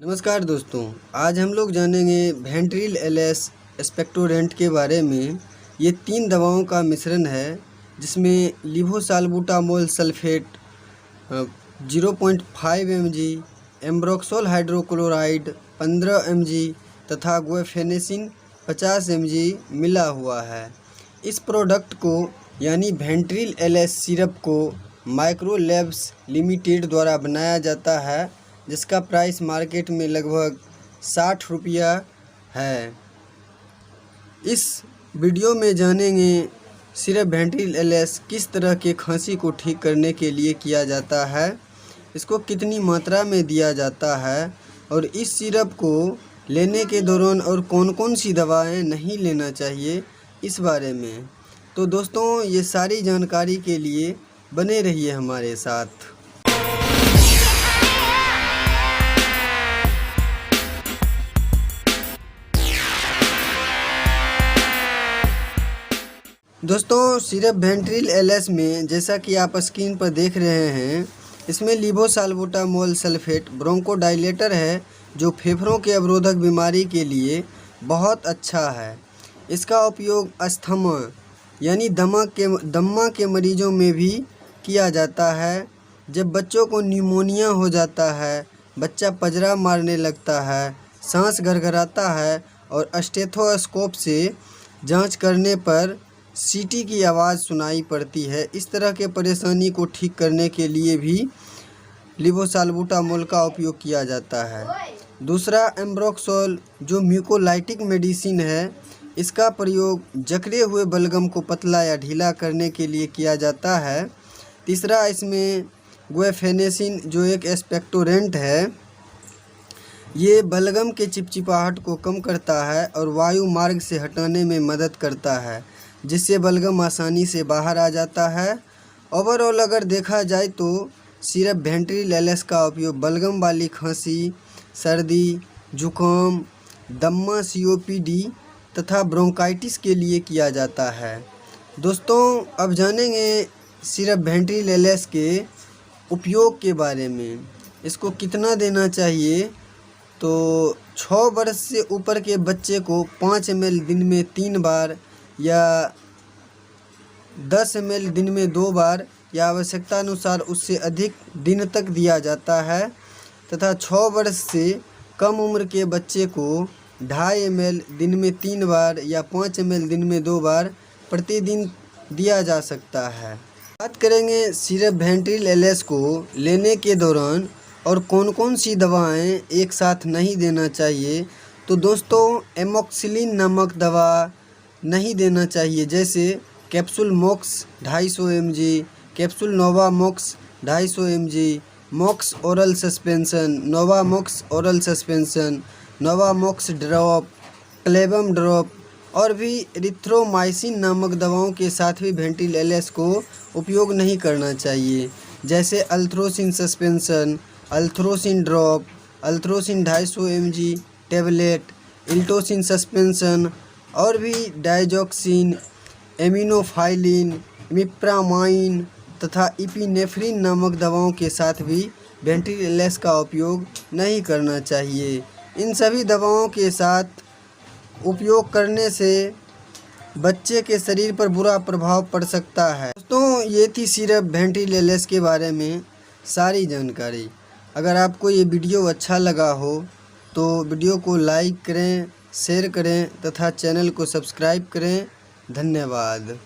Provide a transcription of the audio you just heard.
नमस्कार दोस्तों, आज हम लोग जानेंगे वेंट्रिल एलएस एक्सपेक्टोरेंट के बारे में। ये 3 दवाओं का मिश्रण है जिसमें levosalbutamol sulphate 0.5 mg, ambroxol hydrochloride 15 mg तथा गुएफेनेसिन 50 mg मिला हुआ है। इस प्रोडक्ट को यानी वेंट्रिल एलएस सिरप को माइक्रो लैब्स लिमिटेड द्वारा बनाया जाता है, जिसका प्राइस मार्केट में लगभग 60 रुपया है। इस वीडियो में जानेंगे सिरप वेंट्रिल एलएस किस तरह के खांसी को ठीक करने के लिए किया जाता है, इसको कितनी मात्रा में दिया जाता है और इस सिरप को लेने के दौरान और कौन कौन सी दवाएं नहीं लेना चाहिए इस बारे में। तो दोस्तों, ये सारी जानकारी के लिए बने रहिए हमारे साथ। दोस्तों, सिरप वेंट्रिल एलएस में जैसा कि आप स्क्रीन पर देख रहे हैं, इसमें लिवोसाल्बुटामोल सल्फेट ब्रोंकोडाइलेटर है जो फेफड़ों के अवरोधक बीमारी के लिए बहुत अच्छा है। इसका उपयोग अस्थमा यानी दमा के मरीजों में भी किया जाता है। जब बच्चों को न्यूमोनिया हो जाता है, बच्चा पजरा मारने लगता है, सांस घरघराता है और स्टेथोस्कोप से जांच करने पर सीटी की आवाज़ सुनाई पड़ती है, इस तरह के परेशानी को ठीक करने के लिए भी लिवोसाल्बुटामोल का उपयोग किया जाता है। दूसरा, एम्ब्रोक्सोल जो म्यूकोलाइटिक मेडिसिन है, इसका प्रयोग जकड़े हुए बलगम को पतला या ढीला करने के लिए किया जाता है। तीसरा, इसमें गुएफेनेसिन जो एक एक्सपेक्टोरेंट है, ये बलगम के चिपचिपाहट को कम करता है और वायु मार्ग से हटाने में मदद करता है, जिससे बलगम आसानी से बाहर आ जाता है। ओवरऑल अगर देखा जाए तो सिरप वेंट्रिल एलएस का उपयोग बलगम वाली खांसी, सर्दी, जुकाम, दम्मा, सीओपीडी तथा ब्रोंकाइटिस के लिए किया जाता है। दोस्तों, अब जानेंगे सिरप वेंट्रिल एलएस के उपयोग के बारे में। इसको कितना देना चाहिए, तो 6 वर्ष से ऊपर के बच्चे को 5 ml दिन में 3 बार या 10 ml दिन में 2 बार या आवश्यकता अनुसार उससे अधिक दिन तक दिया जाता है तथा 6 वर्ष से कम उम्र के बच्चे को 2.5 ml दिन में 3 बार या 5 ml दिन में 2 बार प्रतिदिन दिया जा सकता है। बात करेंगे सिरप वेंट्रिल एलएस को लेने के दौरान और कौन कौन सी दवाएं एक साथ नहीं देना चाहिए। तो दोस्तों, एमोक्सिलिन नामक दवा नहीं देना चाहिए, जैसे capsule Mox 250 mg, capsule Novamox 250 mg, Mox oral suspension, Novamox oral suspension, Novamox drop, Clavam drop और भी एरिथ्रोमाइसिन नामक दवाओं के साथ भी वेंट्रिल एलएस को उपयोग नहीं करना चाहिए, जैसे Althrocin suspension, Althrocin drop, Althrocin 250 mg tablet, Iltocin suspension और भी डाइजॉक्सिन, एमिनोफाइलिन, इमिप्रामाइन तथा इपिनेफ्रिन नामक दवाओं के साथ भी वेंट्रिल एलएस का उपयोग नहीं करना चाहिए। इन सभी दवाओं के साथ उपयोग करने से बच्चे के शरीर पर बुरा प्रभाव पड़ सकता है। दोस्तों, ये थी सिरप वेंट्रिल एलएस के बारे में सारी जानकारी। अगर आपको ये वीडियो अच्छा लगा हो तो वीडियो को लाइक करें, शेयर करें तथा चैनल को सब्सक्राइब करें। धन्यवाद।